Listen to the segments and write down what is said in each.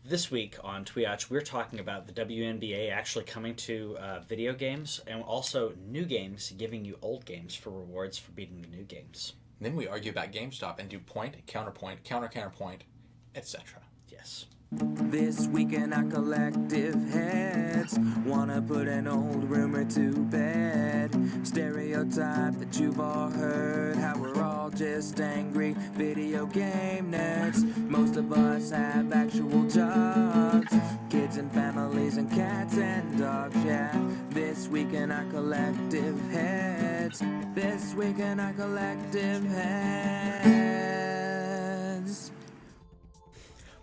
This week on TWIOCH, we're talking about the WNBA actually coming to video games, and also new games giving you old games for rewards for beating the new games. And then we argue about GameStop and do point, counterpoint, counterpoint, etc. Yes. This week in our collective heads, wanna put an old rumor to bed. Stereotype that you've all heard, how we're all just angry video game nerds. Most of us have actual jobs, kids and families and cats and dogs, yeah. This week in our collective heads, this week in our collective heads.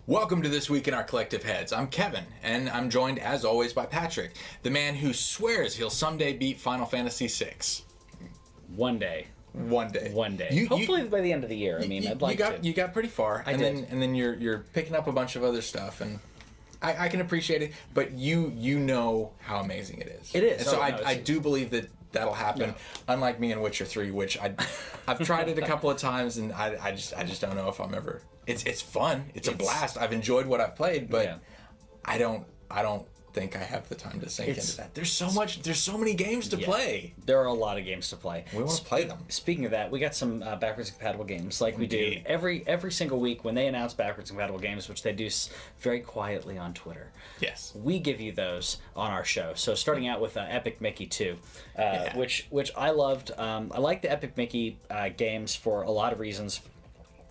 Welcome to This Week in Our Collective Heads. I'm Kevin, and I'm joined, as always, by Patrick, the man who swears he'll someday beat Final Fantasy VI. One day. One day. Hopefully by the end of the year. I'd like to. You got pretty far, and then you're picking up a bunch of other stuff, and I can appreciate it, but you know how amazing it is. It is. And so I do believe that'll happen. No. Unlike me in Witcher 3, which I've tried it a couple of times, and I just don't know if I'm ever. It's fun. It's a blast. I've enjoyed what I've played, but yeah. I don't think I have the time to sink into that. There's so many games to play. There are a lot of games to play. We want to play them. Speaking of that, we got some backwards compatible games like we do every single week when they announce backwards compatible games, which they do very quietly on Twitter. Yes. We give you those on our show. So starting out with Epic Mickey 2, which I loved. I like the Epic Mickey games for a lot of reasons.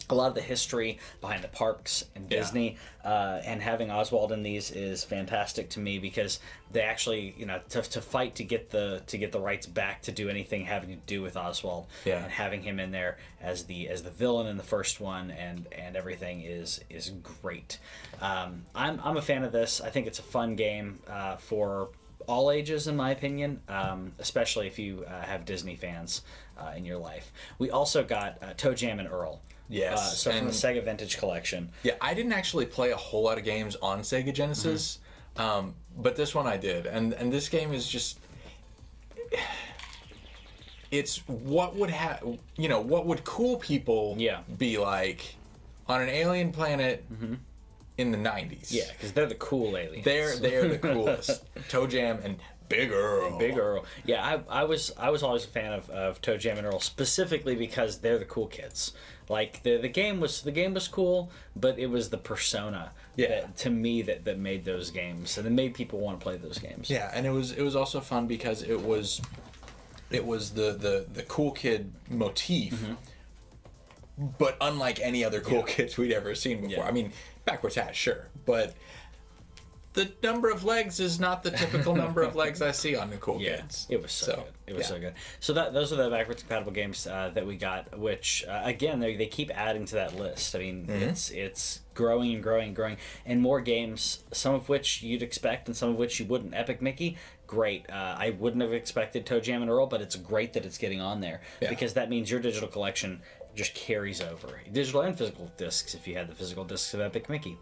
A lot of the history behind the parks and Disney, and having Oswald in these is fantastic to me because they actually, to fight to get the rights back to do anything having to do with Oswald, and having him in there as the villain in the first one and everything is great. I'm a fan of this. I think it's a fun game for all ages, in my opinion, especially if you have Disney fans in your life. We also got Toe Jam and Earl. Yes. So from the Sega Vintage Collection. Yeah, I didn't actually play a whole lot of games on Sega Genesis, but this one I did. And this game is just... It's what would what would cool people be like on an alien planet in the 90s. Yeah, because they're the cool aliens. They're the coolest. Toe Jam and Big Earl. Big Earl. Yeah, I was always a fan of Toe Jam and Earl, specifically because they're the cool kids. Like the game was cool, but it was the persona to me that made those games and it made people want to play those games. Yeah, and it was also fun because it was the cool kid motif, but unlike any other cool kids we'd ever seen before. I mean, backwards hat, sure, but the number of legs is not the typical number of legs I see on the cool kids. It was so good. It was so good. So those are the backwards compatible games that we got, which again they keep adding to that list. I mean, it's growing and growing and growing, and more games. Some of which you'd expect, and some of which you wouldn't. Epic Mickey, great. I wouldn't have expected Toe Jam and Earl, but it's great that it's getting on there because that means your digital collection just carries over, digital and physical discs if you had the physical discs of Epic Mickey.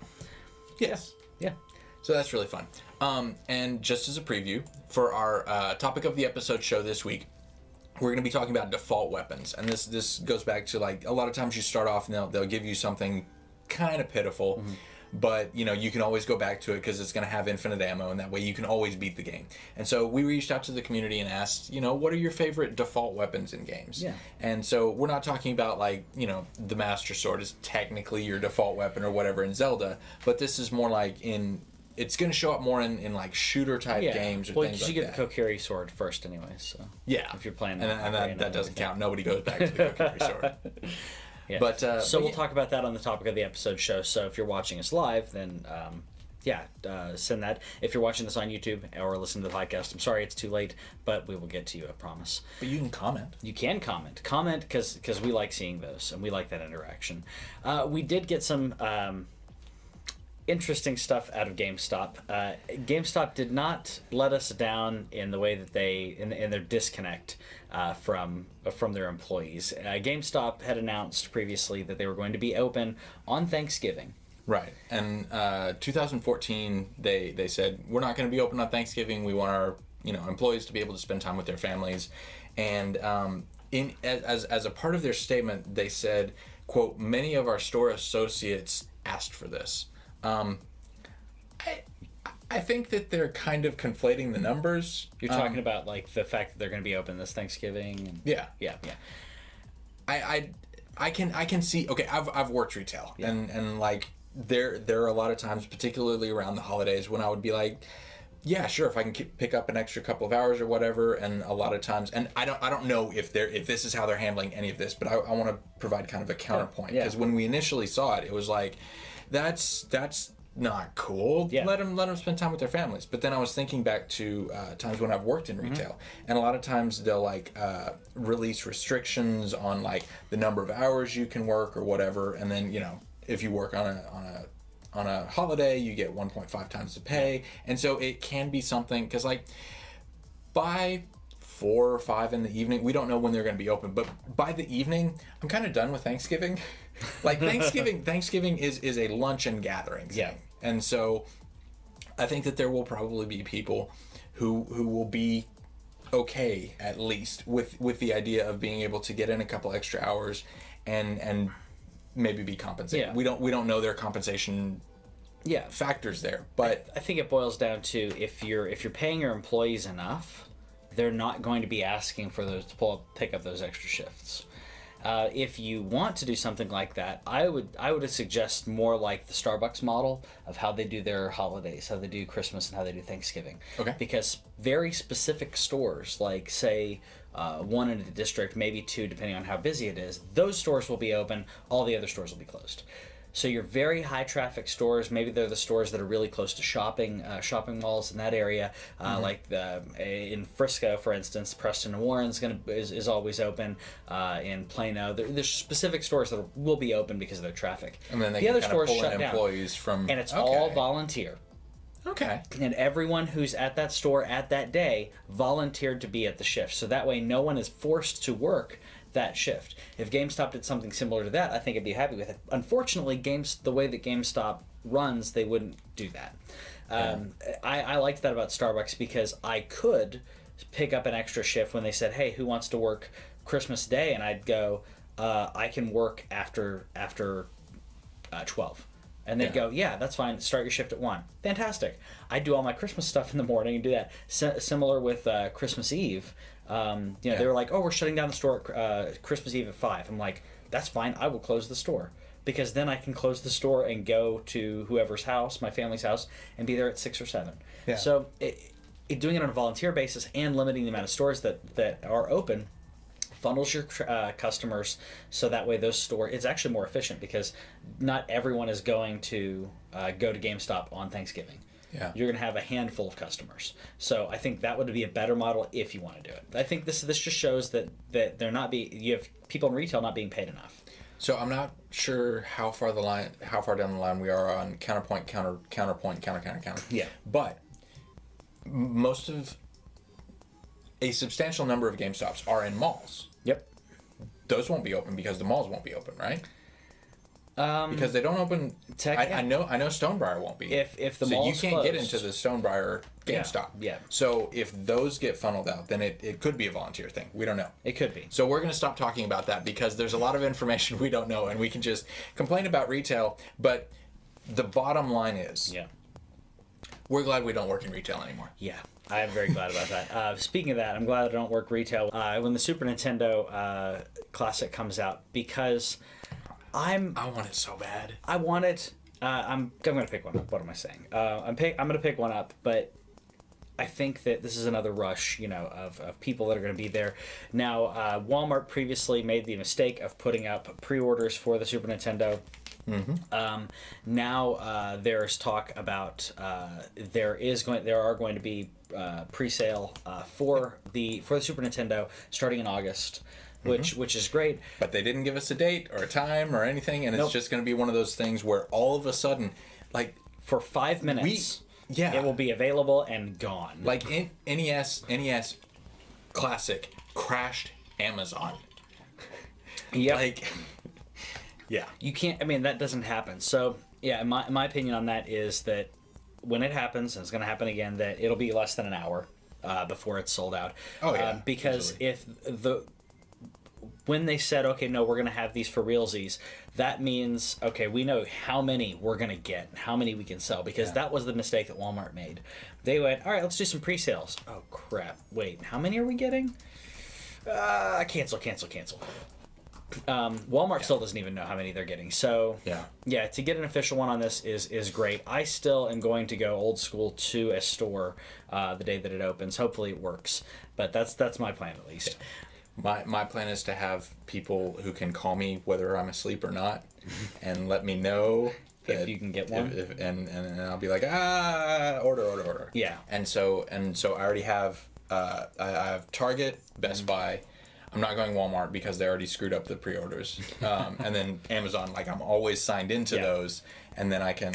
Yes. Yeah. So that's really fun. And just as a preview, for our topic of the episode show this week, we're going to be talking about default weapons. And this goes back to, like, a lot of times you start off and they'll give you something kind of pitiful, but, you can always go back to it because it's going to have infinite ammo, and that way you can always beat the game. And so we reached out to the community and asked, what are your favorite default weapons in games? Yeah. And so we're not talking about, like, the Master Sword is technically your default weapon or whatever in Zelda, but this is more like it's going to show up more in like shooter type games or things like that. Well, you get the Kokiri sword first anyway, so if you're playing and that doesn't count. Nobody goes back to the Kokiri sword. Yeah. But we'll talk about that on the topic of the episode show. So if you're watching us live, then send that. If you're watching this on YouTube or listening to the podcast, I'm sorry it's too late, but we will get to you, I promise. But you can comment. You can comment because we like seeing those and we like that interaction. We did get some interesting stuff out of GameStop. GameStop did not let us down in the way that they in their disconnect from their employees. GameStop had announced previously that they were going to be open on Thanksgiving. Right, and 2014 they said we're not going to be open on Thanksgiving. We want our employees to be able to spend time with their families, and as a part of their statement they said, quote, many of our store associates asked for this. I think that they're kind of conflating the numbers. You're talking about like the fact that they're going to be open this Thanksgiving. And, yeah. I can see. Okay, I've worked retail, and like there are a lot of times, particularly around the holidays, when I would be like, yeah, sure, if I can pick up an extra couple of hours or whatever. And a lot of times, and I don't know if this is how they're handling any of this, but I want to provide kind of a counterpoint, because when we initially saw it, it was like, that's not cool. Yeah. Let them spend time with their families. But then I was thinking back to times when I've worked in retail, and a lot of times they'll like release restrictions on like the number of hours you can work or whatever, and then if you work on a holiday, you get 1.5 times the pay. And so it can be something, because like by 4 or 5 in the evening, we don't know when they're going to be open, but by the evening, I'm kind of done with Thanksgiving. Like Thanksgiving is a lunch and gathering thing. Yeah. And so I think that there will probably be people who will be okay, at least with the idea of being able to get in a couple extra hours and maybe be compensated. Yeah. We don't know their compensation factors there, but I think it boils down to if you're paying your employees enough, they're not going to be asking for those to pick up those extra shifts. If you want to do something like that, I would suggest more like the Starbucks model of how they do their holidays, how they do Christmas, and how they do Thanksgiving. Okay. Because very specific stores, like say one in a district, maybe 2, depending on how busy it is, those stores will be open. All the other stores will be closed. So your very high traffic stores, maybe they're the stores that are really close to shopping malls in that area, like in Frisco, for instance, Preston and Warren's is always open. In Plano, there's specific stores that will be open because of their traffic. And then they the can other kind stores of pull shut in down, employees from, and it's all volunteer. Okay. And everyone who's at that store at that day volunteered to be at the shift, so that way no one is forced to work that shift. If GameStop did something similar to that, I think I'd be happy with it. Unfortunately, the way that GameStop runs, they wouldn't do that. I liked that about Starbucks, because I could pick up an extra shift when they said, hey, who wants to work Christmas Day? And I'd go, I can work after 12. And they'd go, yeah, that's fine. Start your shift at 1. Fantastic. I do all my Christmas stuff in the morning and do that. Similar with Christmas Eve. They were like, oh, we're shutting down the store Christmas Eve at 5. I'm like, that's fine. I will close the store, because then I can close the store and go to whoever's house, my family's house, and be there at 6 or 7. Yeah. So doing it on a volunteer basis and limiting the amount of stores that are open funnels your customers, so that way those stores, it's actually more efficient, because not everyone is going to go to GameStop on Thanksgiving. Yeah. You're going to have a handful of customers. So I think that would be a better model if you want to do it. I think this just shows that they're you have people in retail not being paid enough. So I'm not sure how far down the line we are on counterpoint, counterpoint. Yeah. But a substantial number of GameStops are in malls. Yep. Those won't be open because the malls won't be open, right? Because they don't open. I know Stonebriar won't be. If the so mall's you can't closed, get into the Stonebriar GameStop. Yeah. So if those get funneled out, then it could be a volunteer thing. We don't know. It could be. So we're going to stop talking about that, because there's a lot of information we don't know, and we can just complain about retail. But the bottom line is, we're glad we don't work in retail anymore. Yeah. I'm very glad about that. Speaking of that, I'm glad I don't work retail when the Super Nintendo Classic comes out, because I want it so bad. I want it. I'm going to pick one up. What am I saying? I'm going to pick one up, but I think that this is another rush, of people that are going to be there. Now, Walmart previously made the mistake of putting up pre-orders for the Super Nintendo. Mm-hmm. Now there's talk about there are going to be pre-sale for the Super Nintendo starting in August. Which is great. But they didn't give us a date or a time or anything, and Nope. It's just going to be one of those things where all of a sudden, like, for 5 minutes, Yeah. it will be available and gone. Like NES Classic crashed Amazon. Yep. Like, yeah. You can't. I mean, that doesn't happen. So yeah, my opinion on that is that when it happens, and it's going to happen again, that it'll be less than an hour before it's sold out. Oh yeah. Because easily. if when they said, okay, no, we're going to have these for realsies, that means, okay, we know how many we're going to get, how many we can sell, because that was the mistake that Walmart made. They went, all right, let's do some pre-sales. Oh, crap. Wait, how many are we getting? Cancel. Walmart still doesn't even know how many they're getting. So, yeah, to get an official one on this is great. I still am going to go old school to a store the day that it opens. Hopefully it works. But that's my plan, at least. My plan is to have people who can call me whether I'm asleep or not, and let me know if you can get one. And I'll be like, order. Yeah. And so I already have I have Target, Best Buy. I'm not going Walmart because they already screwed up the pre-orders. And then Amazon, like I'm always signed into those, and then I can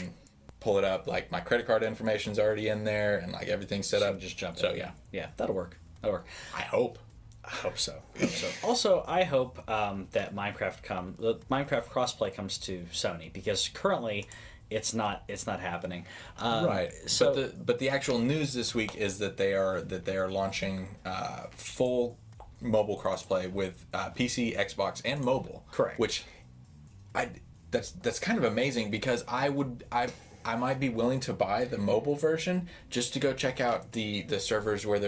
pull it up. Like my credit card information's already in there, and like everything's set up. Just jump in. So yeah, that'll work. I hope. I hope so. Also, I hope that Minecraft crossplay comes to Sony, because currently it's not happening. Right. So, but the actual news this week is that they are launching full mobile crossplay with PC, Xbox, and mobile. Correct. Which that's kind of amazing, because I might be willing to buy the mobile version just to go check out the servers where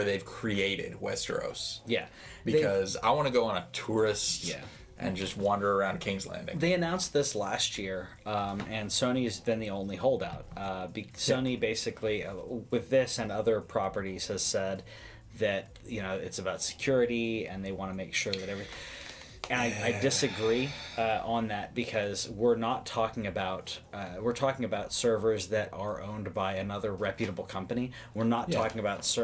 they've created Westeros. Yeah. Because I want to go on a tourist and just wander around King's Landing. They announced this last year, and Sony has been the only holdout. Sony basically, with this and other properties, has said that it's about security, and they want to make sure that everything. And I disagree on that, because we're not talking about we're talking about servers that are owned by another reputable company. We're not talking about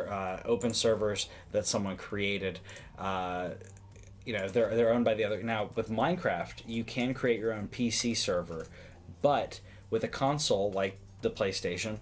open servers that someone created. They're owned by the other. Now with Minecraft, you can create your own PC server, but with a console like the PlayStation,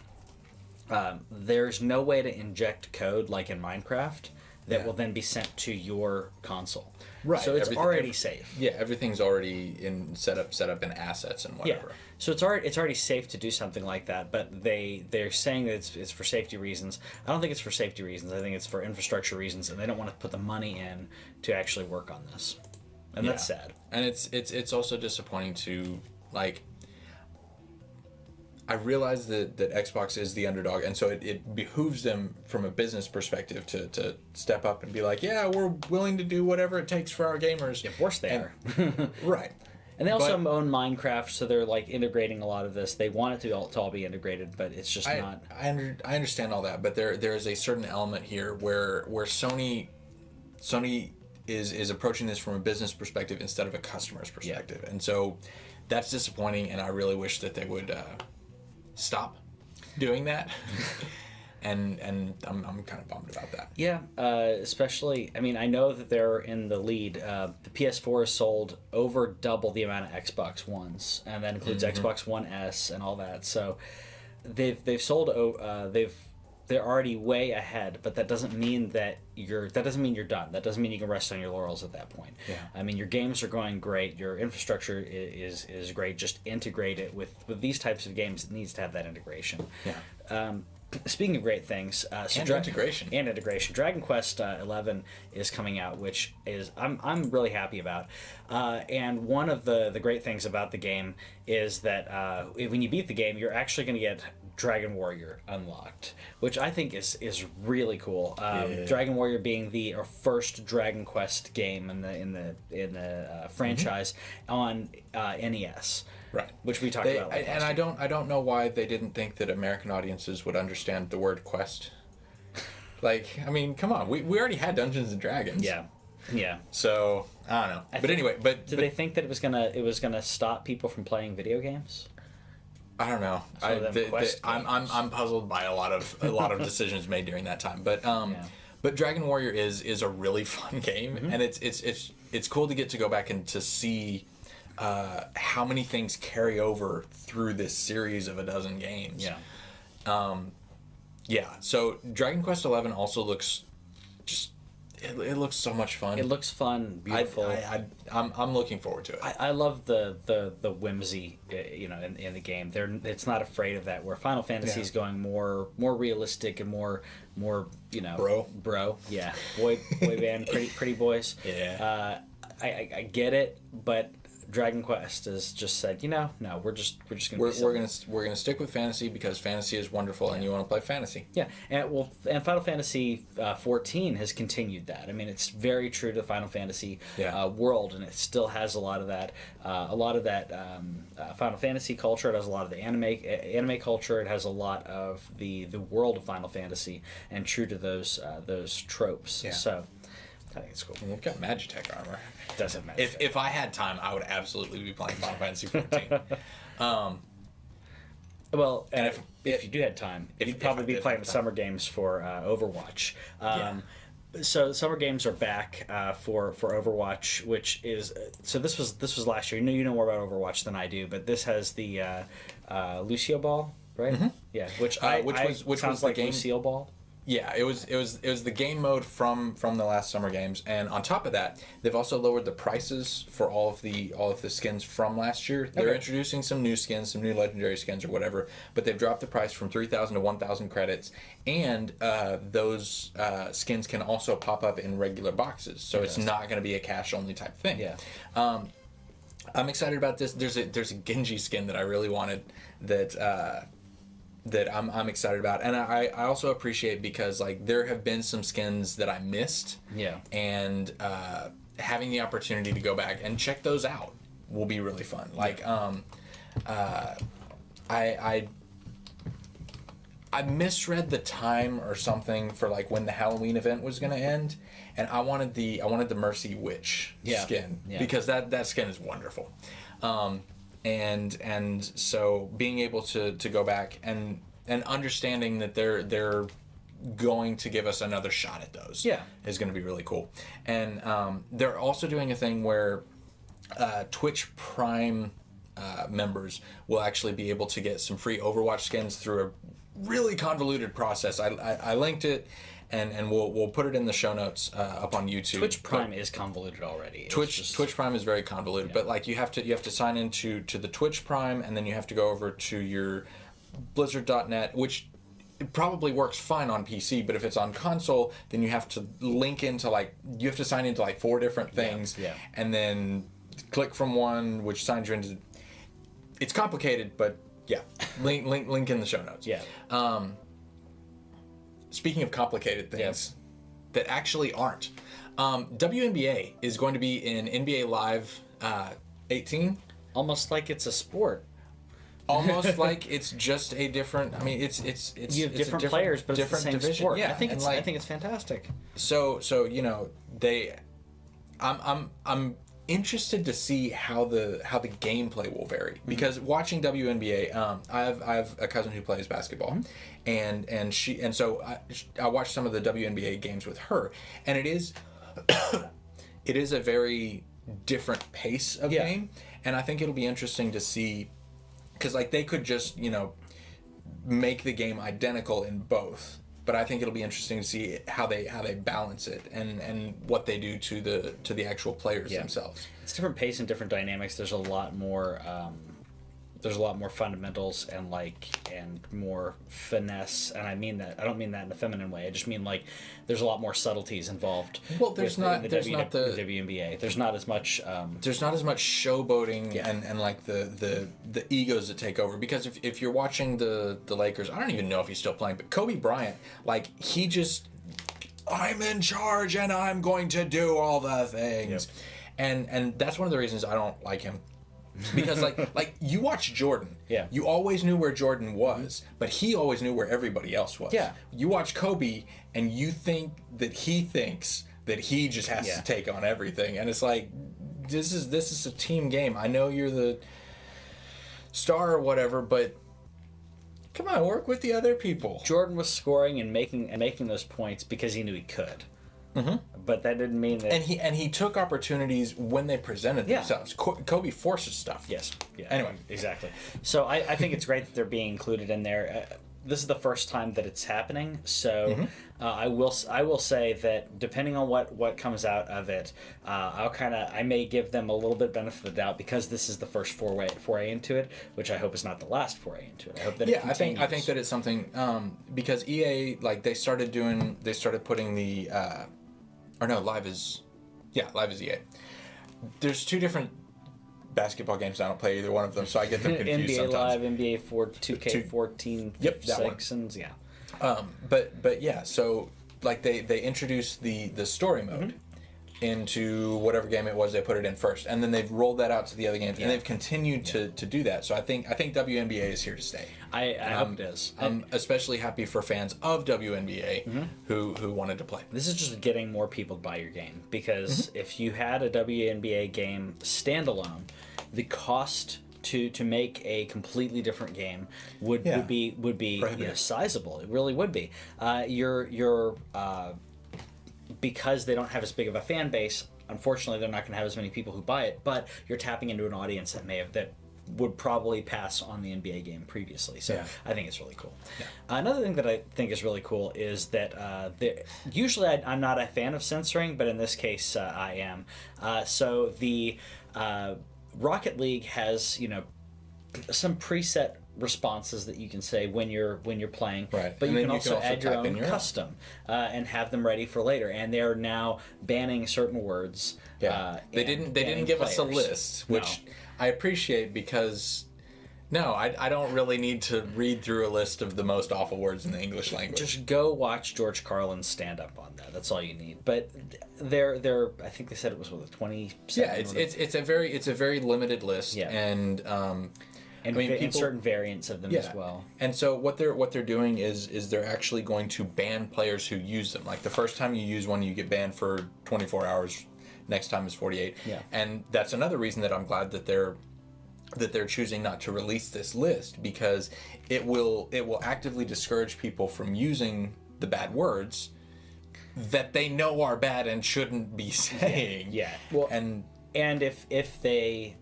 there's no way to inject code like in Minecraft that will then be sent to your console. Right. So it's already safe. Yeah, everything's already set up in assets and whatever. Yeah. So it's already safe to do something like that, but they're saying that it's for safety reasons. I don't think it's for safety reasons. I think it's for infrastructure reasons, and they don't want to put the money in to actually work on this. And that's sad. And it's also disappointing to, like, I realize that Xbox is the underdog, and so it behooves them from a business perspective to step up and be like, yeah, we're willing to do whatever it takes for our gamers. Of course they are. Right. And they also own Minecraft, so they're like integrating a lot of this. They want it to all be integrated, but it's just not. I understand all that, but there is a certain element here where Sony is approaching this from a business perspective instead of a customer's perspective, and so that's disappointing. And I really wish that they would stop doing that. And I'm kind of bummed about that. Yeah, especially, I mean, I know that they're in the lead. The PS4 has sold over double the amount of Xbox Ones, and that includes Xbox One S and all that. So they've sold they're already way ahead, but that doesn't mean that you're done. That doesn't mean you can rest on your laurels at that point. Yeah. I mean, your games are going great. Your infrastructure is great. Just integrate it with these types of games. It needs to have that integration. Yeah. Speaking of great things, integration. Dragon Quest 11 is coming out, which is I'm really happy about. And one of the great things about the game is that when you beat the game, you're actually going to get Dragon Warrior unlocked, which I think is really cool. Dragon Warrior being the first Dragon Quest game in the franchise on NES. Right, which we talked about. And I don't know why they didn't think that American audiences would understand the word quest. Like, I mean, come on, we already had Dungeons and Dragons. Yeah. So I don't know. But anyway, did they think that it was gonna stop people from playing video games? I don't know. I'm puzzled by a lot of decisions made during that time. But Dragon Warrior is a really fun game, and it's cool to get to go back and to see how many things carry over through this series of a dozen games. Yeah. So Dragon Quest XI also looks just It looks so much fun. It looks fun, beautiful. I'm looking forward to it. I love the whimsy, in the game. It's not afraid of that. Where Final Fantasy is going more realistic and more bro. Yeah, boy band, pretty boys. Yeah. I get it, but Dragon Quest has just said, no, we're just gonna we're gonna stick with fantasy because fantasy is wonderful and you want to play fantasy. Yeah, and Final Fantasy 14 has continued that. I mean, it's very true to the Final Fantasy world, and it still has a lot of that. Final Fantasy culture. It has a lot of the anime culture. It has a lot of the world of Final Fantasy, and true to those tropes. Yeah. So I think it's cool. And they've got Magitech armor. Does have Magitech. If I had time, I would absolutely be playing Final Fantasy 14. Well, and if you do have time, you'd probably be playing the Summer Games for Overwatch. So Summer Games are back for Overwatch, which is this was last year. You know more about Overwatch than I do, but this has the Lucio Ball, right? Mm-hmm. Yeah, which was sounds the like game Lucille Ball. Yeah, it was the game mode from the last Summer Games, and on top of that, they've also lowered the prices for all of the skins from last year. They're introducing some new skins, some new legendary skins or whatever, but they've dropped the price from 3,000 to 1,000 credits, and those skins can also pop up in regular boxes, so it's not going to be a cash only type thing. Yeah. I'm excited about this. There's a Genji skin that I really wanted that I'm excited about, and I also appreciate because like there have been some skins that I missed, and having the opportunity to go back and check those out will be really fun. Like I misread the time or something for like when the Halloween event was going to end, and I wanted the Mercy Witch skin because that skin is wonderful. And so being able to go back and understanding that they're going to give us another shot at those is going to be really cool. And they're also doing a thing where Twitch Prime members will actually be able to get some free Overwatch skins through a really convoluted process. I linked it. And we'll put it in the show notes up on YouTube. Twitch Prime is convoluted already. Twitch Prime is very convoluted, but like you have to sign into the Twitch Prime, and then you have to go over to your Blizzard.net, which it probably works fine on PC, but if it's on console, then you have to link into you have to sign into 4 different things, and then click from one, which signs you into. It's complicated, but link in the show notes. Speaking of complicated things that actually aren't, WNBA is going to be in NBA Live 18. Almost like it's a sport. Almost like it's just a different. I mean, it's you have different players, but it's the same division. sport. Yeah, I think it's fantastic. So I'm interested to see how the gameplay will vary, because watching WNBA, I have a cousin who plays basketball, and so I watched some of the WNBA games with her, and it is a very different pace of game, and I think it'll be interesting to see, because they could just make the game identical in both. But I think it'll be interesting to see how they balance it and what they do to the actual players themselves. It's different pace and different dynamics. There's a lot more fundamentals and more finesse, and I don't mean that in a feminine way. I just mean there's a lot more subtleties involved. Well, there's not the WNBA. There's not as much showboating and the egos that take over, because if you're watching the Lakers, I don't even know if he's still playing, but Kobe Bryant, he just, I'm in charge and I'm going to do all the things. And that's one of the reasons I don't like him. Because you watch Jordan, you always knew where Jordan was, but he always knew where everybody else was. You watch Kobe, and you think that he thinks that he just has to take on everything, and it's this is a team game. I know you're the star or whatever, but come on, work with the other people. Jordan was scoring and making those points because he knew he could. Mm-hmm. But that didn't mean that. And he took opportunities when they presented themselves. Kobe forces stuff. Yes. Anyway, exactly. So I think it's great that they're being included in there. this is the first time that it's happening. So I will say that depending on what comes out of it, I may give them a little bit benefit of the doubt because this is the first foray into it, which I hope is not the last foray into it. I hope that it continues. I think that it's something because EA they started putting the Live is EA. There's two different basketball games. I don't play either one of them, so I get them confused NBA sometimes. Live, NBA 2K14, Yep, that 6, and yeah. But yeah, so like they introduced the story mode into whatever game it was they put it in first, and then they've rolled that out to the other games, and they've continued to do that. So I think WNBA is here to stay. I hope it is. I'm especially happy for fans of WNBA who wanted to play. This is just getting more people to buy your game, because if you had a WNBA game standalone, the cost to make a completely different game would be sizable. It really would be. Because they don't have as big of a fan base, unfortunately, they're not going to have as many people who buy it. But you're tapping into an audience that would probably pass on the NBA game previously. So I think it's really cool. Yeah. Another thing that I think is really cool is that usually I'm not a fan of censoring, but in this case I am. So the Rocket League has some preset responses that you can say when you're playing, right? But you can also add your own custom and have them ready for later. And they are now banning certain words. Yeah, they didn't give us a list, which I appreciate because I don't really need to read through a list of the most awful words in the English language. Just go watch George Carlin's stand up on that. That's all you need. But they're I think they said it was 27. Yeah, it's a very limited list. Yeah. And and certain variants of them as well. And so what they're doing is they're actually going to ban players who use them. Like the first time you use one, you get banned for 24 hours. Next time is 48. Yeah. And that's another reason that I'm glad that they're choosing not to release this list, because it will actively discourage people from using the bad words that they know are bad and shouldn't be saying. Yeah. Well, and if they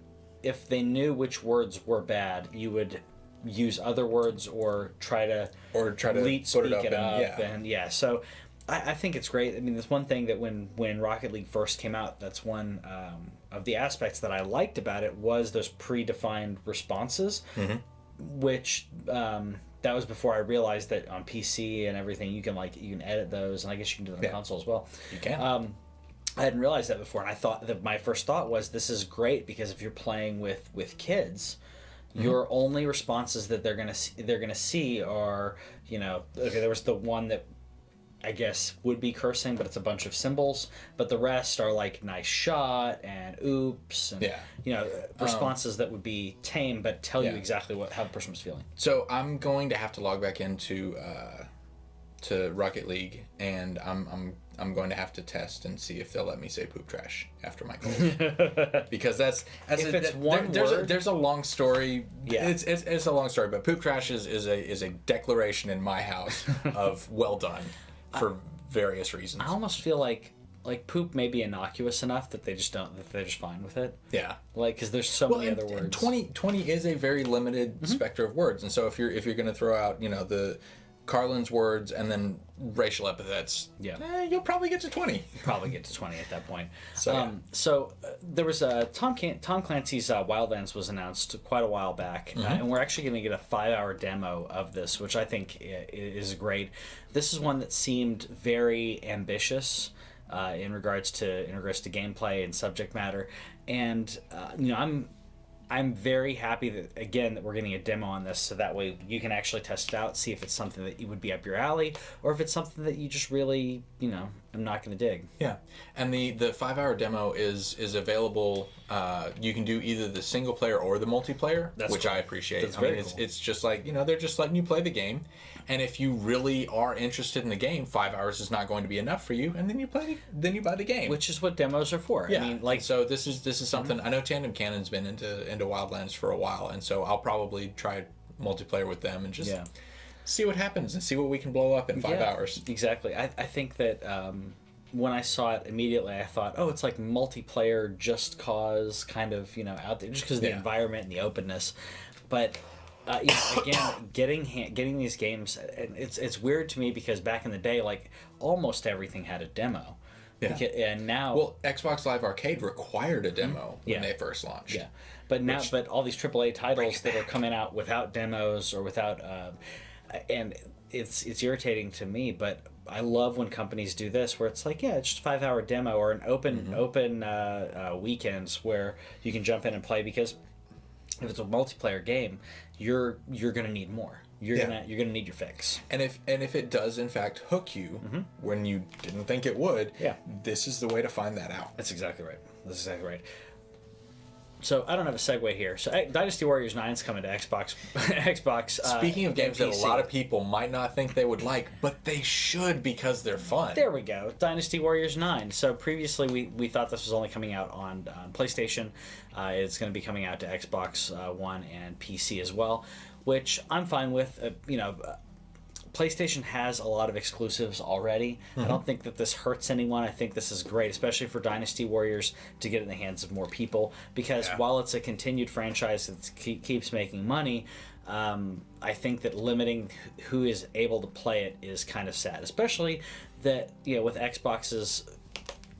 knew which words were bad, you would use other words or try to speak it up. And so I think it's great. I mean, there's one thing that when Rocket League first came out, that's one of the aspects that I liked about it was those predefined responses, which that was before I realized that on PC and everything you can edit those, and I guess you can do it on the console as well. You can. I hadn't realized that before, and I thought that my first thought was this is great because if you're playing with kids, your only responses that they're gonna see are there was the one that I guess would be cursing, but it's a bunch of symbols, but the rest are like nice shot and oops and responses that would be tame but tell you exactly how the person was feeling. So I'm going to have to log back into to Rocket League, and I'm going to have to test and see if they'll let me say poop trash after my goals. Because there's a long story. Yeah. It's a long story, but poop trash is a declaration in my house of well done for various reasons. I almost feel like poop may be innocuous enough that they're just fine with it. Yeah. Because there's so many other words. 20 is a very limited spectrum of words, and so if you're going to throw out the Carlin's words and then racial epithets, you'll probably get to 20. Probably get to 20 at that point. So, there was Tom Clancy's Wildlands was announced quite a while back, and we're actually going to get a 5-hour demo of this, which I think is great. This is one that seemed very ambitious in regards to gameplay and subject matter, and I'm very happy that we're getting a demo on this, so that way you can actually test it out, see if it's something that would be up your alley, or if it's something that you just really, I'm not going to dig. Yeah, and the 5-hour demo is available. You can do either the single player or the multiplayer, which cool. I appreciate. That's very cool. It's just like, they're just letting you play the game, and if you really are interested in the game, 5 hours is not going to be enough for you, and then you buy the game, which is what demos are for. Yeah, I mean, so this is something. I know Tandem Cannon's been into Wildlands for a while, and so I'll probably try multiplayer with them and just see what happens and see what we can blow up in 5 hours. Exactly. I think that when I saw it immediately, I thought, oh, it's like multiplayer Just Cause kind of, out there, just because of the environment and the openness. But again, getting these games, it's weird to me because back in the day, like almost everything had a demo. Yeah. And now, well, Xbox Live Arcade required a demo when they first launched. Yeah, but now, but all these AAA titles that are coming out without demos or without, and it's irritating to me. But I love when companies do this, where it's like, yeah, it's just a 5-hour demo or an open weekends where you can jump in and play, because if it's a multiplayer game, you're gonna need more. You're gonna need your fix. And if it does in fact hook you when you didn't think it would, this is the way to find that out. That's exactly right. So I don't have a segue here. So Dynasty Warriors 9 is coming to Xbox. Speaking of games that a PC. lot of people might not think they would like, but they should because they're fun. There we go. Dynasty Warriors 9. So previously we thought this was only coming out on PlayStation. It's going to be coming out to Xbox One and PC as well, which I'm fine with. PlayStation has a lot of exclusives already. I don't think that this hurts anyone. I think this is great, especially for Dynasty Warriors, to get in the hands of more people, because while it's a continued franchise that keeps making money, I think that limiting who is able to play it is kind of sad, especially that with Xbox's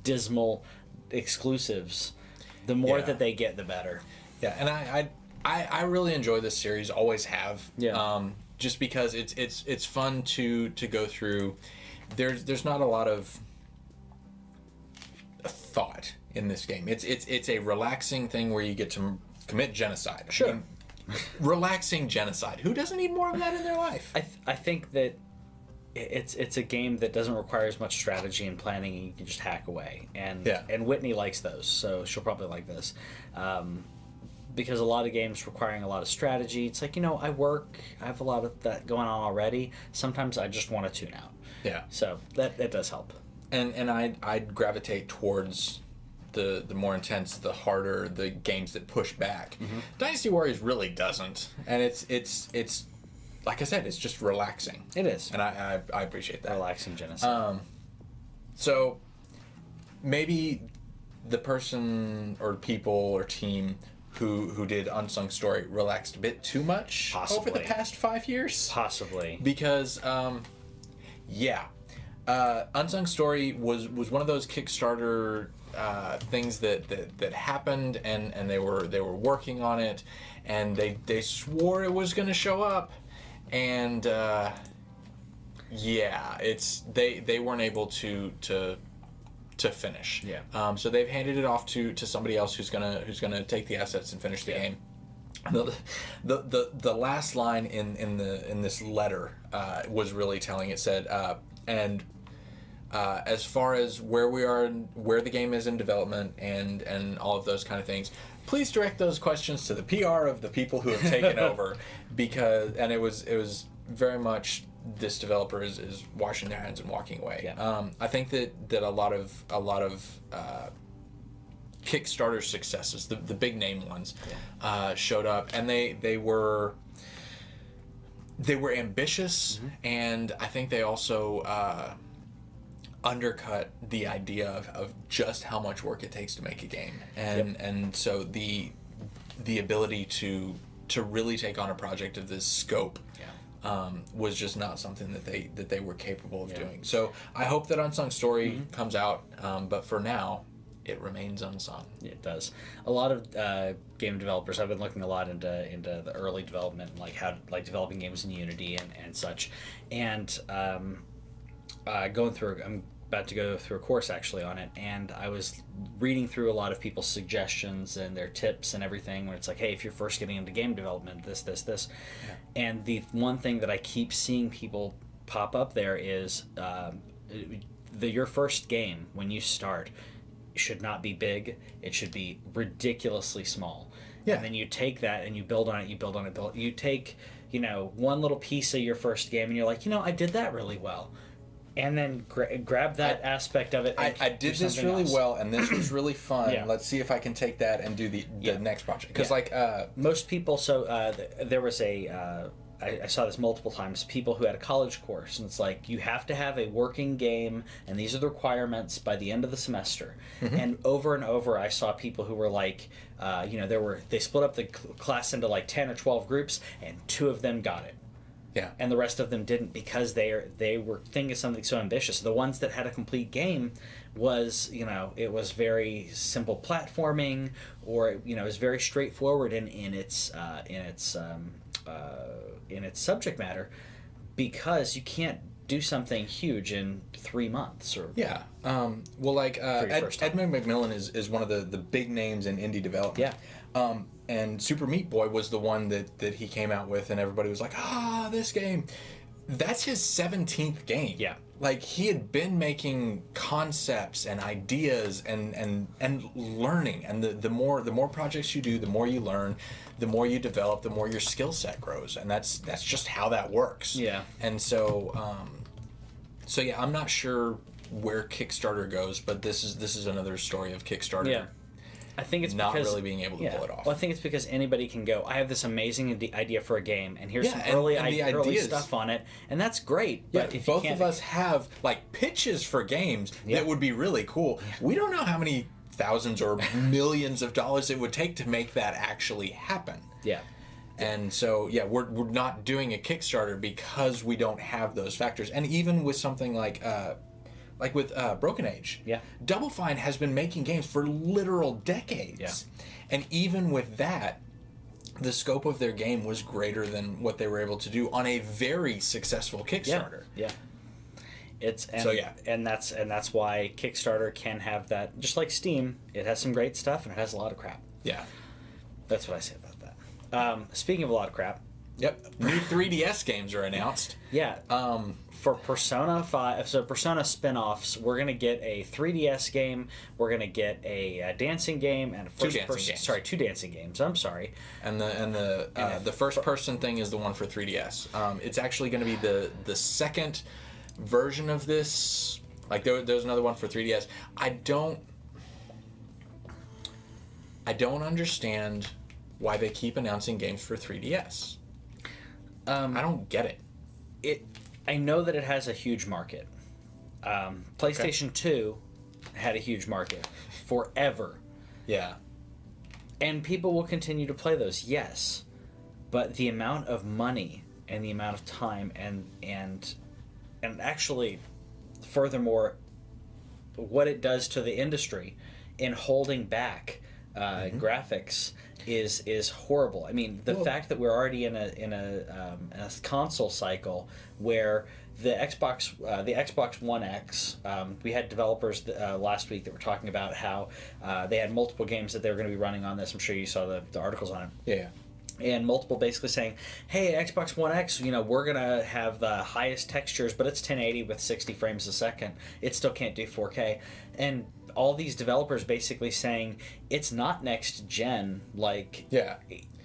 dismal exclusives, the more that they get, the better. Yeah, and I really enjoy this series, always have. Yeah. Just because it's fun to go through. There's not a lot of thought in this game. It's a relaxing thing where you get to commit genocide. Sure. I mean, relaxing genocide. Who doesn't need more of that in their life? I think that it's a game that doesn't require as much strategy and planning, and you can just hack away. And Whitney likes those, so she'll probably like this. Because a lot of games requiring a lot of strategy, it's like, I have a lot of that going on already. Sometimes I just want to tune out. Yeah. So that does help. And I'd gravitate towards the more intense, the harder, the games that push back. Dynasty Warriors really doesn't. And it's like I said, it's just relaxing. It is. And I appreciate that. Relaxing genocide. So maybe the person or people or team who did Unsung Story relaxed a bit too much over the past 5 years. Possibly. Because, Unsung Story was one of those Kickstarter things that happened, and they were working on it, and they swore it was going to show up, and they weren't able to finish. Yeah. So they've handed it off to somebody else who's gonna take the assets and finish the game. The last line in this letter was really telling. It said, as far as where we are, where the game is in development, and all of those kind of things, please direct those questions to the PR of the people who have taken over, and it was very much, this developer is washing their hands and walking away. Yeah. I think that a lot of Kickstarter successes, the big name ones, showed up, and they were ambitious, and I think they also undercut the idea of just how much work it takes to make a game, and so the ability to really take on a project of this scope was just not something that they were capable of doing. So I hope that Unsung Story comes out, but for now, it remains unsung. It does. A lot of game developers, I've been looking a lot into the early development, like developing games in Unity and such, and I'm about to go through a course actually on it, and I was reading through a lot of people's suggestions and their tips and everything, where it's like, hey, if you're first getting into game development, this. And the one thing that I keep seeing people pop up there is your first game, when you start, should not be big. It should be ridiculously small. And then you take that and you build on it. You take, one little piece of your first game, and you're like, I did that really well. And then grab that aspect of it. I did this really well, and this was really fun. Yeah. Let's see if I can take that and do the next project. Because most people. So there was a I saw this multiple times, people who had a college course, and it's like, you have to have a working game, and these are the requirements by the end of the semester. And over I saw people who were like, they split up the class into like 10 or 12 groups, and 2 of them got it. Yeah. And the rest of them didn't, because they were thinking of something so ambitious. The ones that had a complete game was, it was very simple platforming, or it was very straightforward in its subject matter, because you can't do something huge in 3 months or Edmund McMillan is one of the big names in indie development. Yeah. And Super Meat Boy was the one that he came out with, and everybody was like, this game. That's his 17th game. Yeah. Like, he had been making concepts and ideas and learning, and the more projects you do, the more you learn, the more you develop, the more your skill set grows, and that's just how that works. Yeah. And so I'm not sure where Kickstarter goes, but this is another story of Kickstarter. Yeah. I think it's not because, really being able to pull it off. Well, I think it's because anybody can go, I have this amazing idea for a game, and here's some early stuff on it, and that's great. But if both of us have like pitches for games that would be really cool. Yeah. We don't know how many thousands or millions of dollars it would take to make that actually happen. Yeah. And so, we're not doing a Kickstarter because we don't have those factors. And even with something like with Broken Age, Double Fine has been making games for literal decades. Yeah. And even with that, the scope of their game was greater than what they were able to do on a very successful Kickstarter. Yeah. And that's why Kickstarter can have that. Just like Steam, it has some great stuff and it has a lot of crap. Yeah. That's what I say about that. Speaking of a lot of crap. Yep. New 3DS games are announced. Yeah. For Persona 5, so Persona spin-offs, we're going to get a 3DS game, we're going to get a dancing game, and two dancing games. I'm sorry. And the first-person thing is the one for 3DS. It's actually going to be the second version of this. Like, there's another one for 3DS. I don't understand why they keep announcing games for 3DS. I don't get it. I know that it has a huge market. PlayStation 2 had a huge market forever. Yeah. And people will continue to play those, yes. But the amount of money and the amount of time and actually, furthermore, what it does to the industry in holding back graphics is horrible. I mean, the fact that we're already in a console cycle where the Xbox One X, we had developers last week that were talking about how they had multiple games that they were going to be running on this. I'm sure you saw the articles on it. Yeah. And multiple basically saying, hey, Xbox One X, we're going to have the highest textures, but it's 1080 with 60 frames a second. It still can't do 4K. And all these developers basically saying it's not next gen. Like,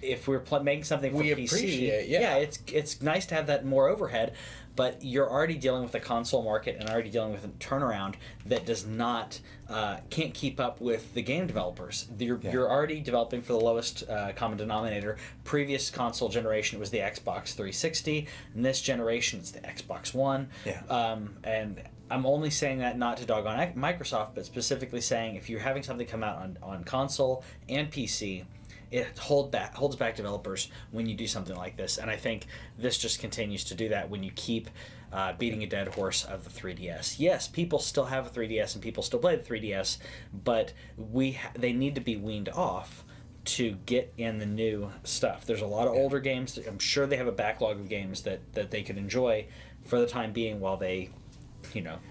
if we're making something for PC, appreciate, it's nice to have that more overhead, but you're already dealing with a console market and already dealing with a turnaround that does not can't keep up with the game developers. You're already developing for the lowest common denominator. Previous console generation was the Xbox 360, and this generation it's the Xbox One. And I'm only saying that not to dog on Microsoft, but specifically saying if you're having something come out on console and PC, it holds back developers when you do something like this. And I think this just continues to do that when you keep beating a dead horse of the 3DS. Yes, people still have a 3DS and people still play the 3DS, but they need to be weaned off to get in the new stuff. There's a lot of older games. I'm sure they have a backlog of games that they could enjoy for the time being while they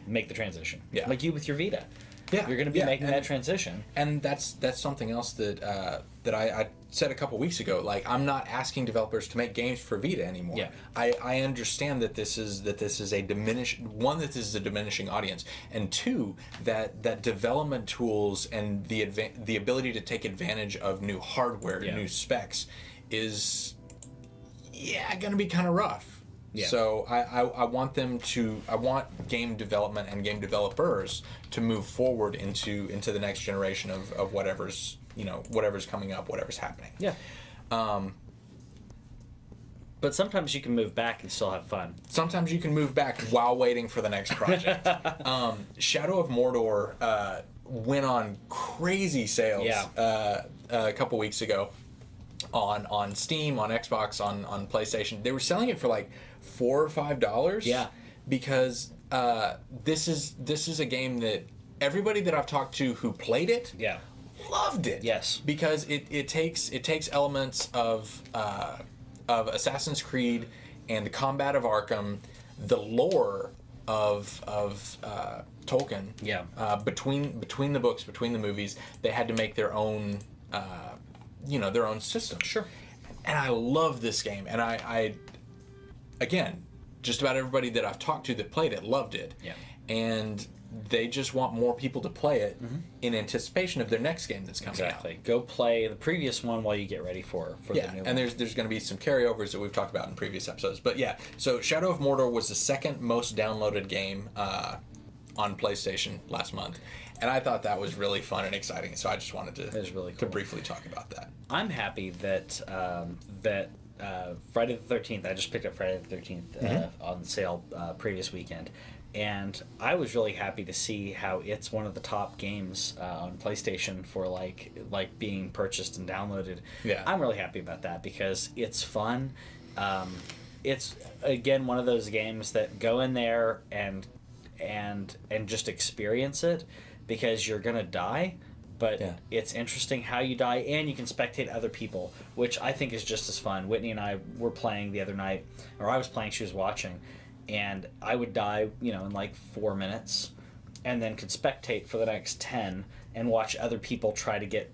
make the transition. Yeah. Like you with your Vita. Yeah. You're going to be making that transition. And that's something else that I said a couple weeks ago. Like, I'm not asking developers to make games for Vita anymore. Yeah. I understand that this is a diminishing audience, and two, that development tools and the ability to take advantage of new hardware, new specs is going to be kind of rough. Yeah. So I want game development and game developers to move forward into the next generation of whatever's coming up, whatever's happening. Yeah. But sometimes you can move back and still have fun. Sometimes you can move back while waiting for the next project. Shadow of Mordor went on crazy sales a couple weeks ago on Steam, on Xbox, on PlayStation. They were selling it for like $4 or $5. Yeah. Because this is a game that everybody that I've talked to who played it loved it. Yes. Because it takes elements of Assassin's Creed and the combat of Arkham, the lore of Tolkien. Yeah. Between the books, between the movies, they had to make their own their own system. Sure. And I love this game, and I again, just about everybody that I've talked to that played it loved it. Yeah. And they just want more people to play it in anticipation of their next game that's coming out. Exactly. Go play the previous one while you get ready for the new one. And there's going to be some carryovers that we've talked about in previous episodes. But yeah, so Shadow of Mordor was the second most downloaded game on PlayStation last month. And I thought that was really fun and exciting. So I just wanted to briefly talk about that. I'm happy that Friday the 13th, I just picked up Friday the 13th on sale previous weekend. And I was really happy to see how it's one of the top games on PlayStation for like being purchased and downloaded. Yeah. I'm really happy about that because it's fun. It's again one of those games that go in there and just experience it because you're gonna die. But it's interesting how you die, and you can spectate other people, which I think is just as fun. Whitney and I were playing the other night, or I was playing, she was watching. And I would die, in like 4 minutes, and then could spectate for the next 10 and watch other people try to get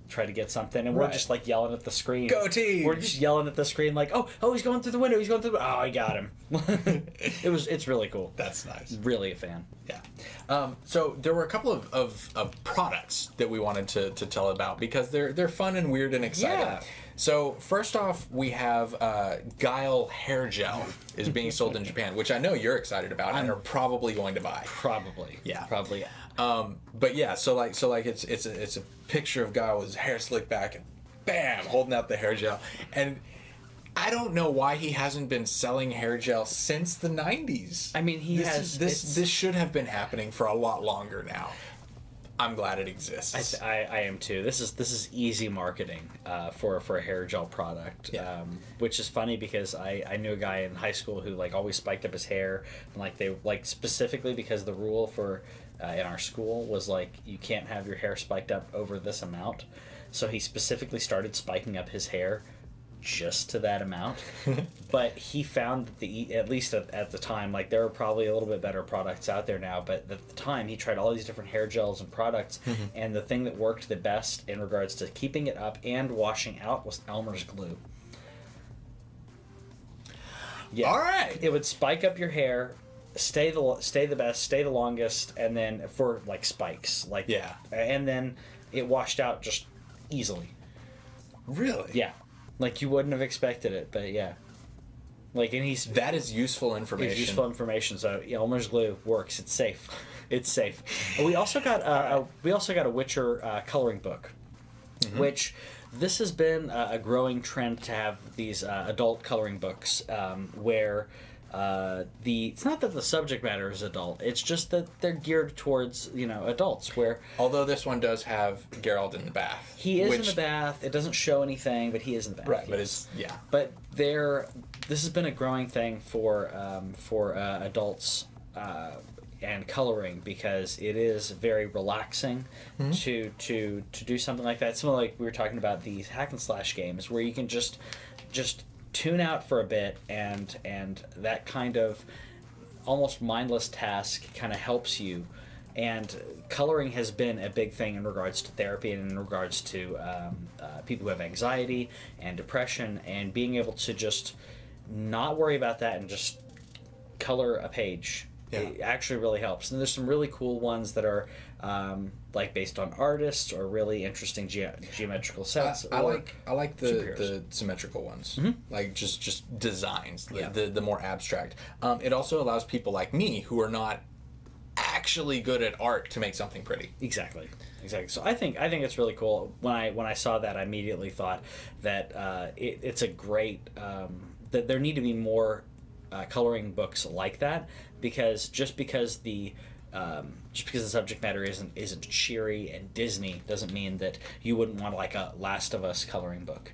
something. And we're just like yelling at the screen. Go team! We're just yelling at the screen like, oh, he's going through the window. He's going through the... Oh, I got him. It's really cool. That's nice. Really a fan. Yeah. So there were a couple of products that we wanted to tell about because they're fun and weird and exciting. Yeah. So first off, we have Guile hair gel is being sold in Japan, which I know you're excited about and are probably going to buy. Probably. Yeah. Probably. But yeah, so it's a picture of Guile with his hair slicked back and bam, holding out the hair gel. And I don't know why he hasn't been selling hair gel since the 90s. I mean, this should have been happening for a lot longer now. I'm glad it exists. I am too. This is easy marketing for a hair gel product. Yeah. Which is funny because I knew a guy in high school who like always spiked up his hair, and they specifically because the rule for in our school was like you can't have your hair spiked up over this amount, so he specifically started spiking up his hair just to that amount. But he found that at least at the time, like there are probably a little bit better products out there now, but at the time he tried all these different hair gels and products, and the thing that worked the best in regards to keeping it up and washing out was Elmer's glue. Yeah. All right. It would spike up your hair, stay the best, stay the longest, and then for like spikes, and then it washed out just easily. Really? Yeah. Like you wouldn't have expected it, but yeah. Like, and that is useful information. It's useful information. So Elmer's glue works. It's safe. It's safe. We also got a Witcher coloring book, which this has been a growing trend to have these adult coloring books where it's not that the subject matter is adult, it's just that they're geared towards adults. Where although this one does have Geralt in the bath, he is in the bath. It doesn't show anything, but he is in the bath. Right, but it's But this has been a growing thing for adults and coloring because it is very relaxing to do something like that. Something like we were talking about these hack and slash games where you can just tune out for a bit and that kind of almost mindless task kind of helps you. And coloring has been a big thing in regards to therapy and in regards to people who have anxiety and depression, and being able to just not worry about that and just color a page. Yeah. It actually really helps. And there's some really cool ones that are like based on artists or really interesting geometrical sets. I like the symmetrical ones, like just designs, the more abstract. It also allows people like me who are not actually good at art to make something pretty. Exactly. So I think it's really cool. When I saw that, I immediately thought that it's a great. that there need to be more coloring books like that, because just because the subject matter isn't cheery and Disney doesn't mean that you wouldn't want like a Last of Us coloring book.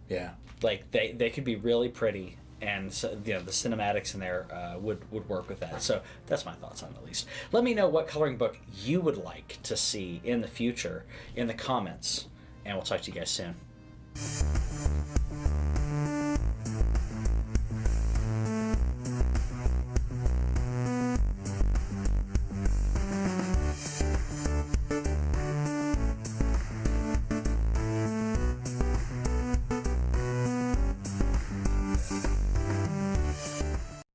Yeah. Like they could be really pretty, and so, the cinematics in there would work with that. So that's my thoughts on it, at least. Let me know what coloring book you would like to see in the future in the comments, and we'll talk to you guys soon.